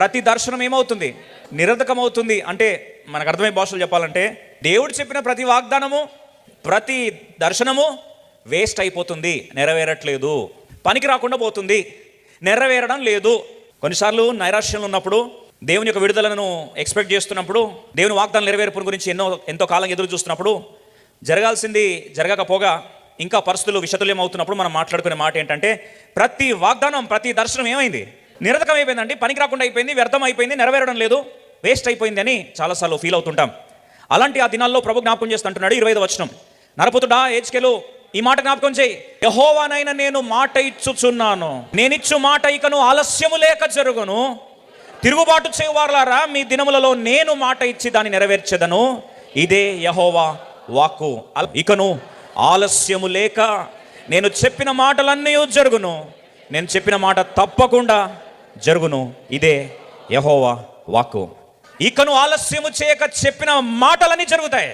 ప్రతి దర్శనం ఏమవుతుంది? నిరర్ధకమవుతుంది. అంటే మనకు అర్థమయ్యే భాషలు చెప్పాలంటే, దేవుడు చెప్పిన ప్రతి వాగ్దానము, ప్రతి దర్శనము వేస్ట్ అయిపోతుంది, నెరవేరట్లేదు, పనికి రాకుండా పోతుంది, నెరవేరడం లేదు. కొన్నిసార్లు నైరాశ్యంలో ఉన్నప్పుడు, దేవుని యొక్క విడుదలను ఎక్స్పెక్ట్ చేస్తున్నప్పుడు, దేవుని వాగ్దానం నెరవేర్పు గురించి ఎంతో కాలం ఎదురు చూస్తున్నప్పుడు, జరగాల్సింది జరగకపోగా ఇంకా పరిస్థితులు విషతుల్యం అవుతున్నప్పుడు మనం మాట్లాడుకునే మాట ఏంటంటే, ప్రతి వాగ్దానం, ప్రతి దర్శనం ఏమైంది? నిరర్ధకం అయిపోయిందండి, పనికి రాకుండా అయిపోయింది, వ్యర్థం అయిపోయింది, నెరవేరడం లేదు, వేస్ట్ అయిపోయింది అని చాలాసార్లు ఫీల్ అవుతుంటాం. అలాంటి ఆ దినాల్లో ప్రభు జ్ఞాపకం చేస్తుంటున్నాడు. 25వ వచనం, నరపుతుడా హెచ్కేలు ఈ మాట జ్ఞాపకం చేయి, యెహోవానైన నేను మాట ఇచ్చుచున్నాను, నేనిచ్చు మాట ఇకను ఆలస్యము లేక జరుగును. తిరుగుబాటు చేయువారులారా, మీ దినములలో నేను మాట ఇచ్చి దాన్ని నెరవేర్చెదను. ఇదే యెహోవా వాక్కు. ఇకను ఆలస్యము లేక నేను చెప్పిన మాటలన్నీ జరుగును. నేను చెప్పిన మాట తప్పకుండా జరుగును. ఇదే యెహోవా వాక్కు. ఇకను ఆలస్యము చేయక చెప్పిన మాటలన్నీ జరుగుతాయి.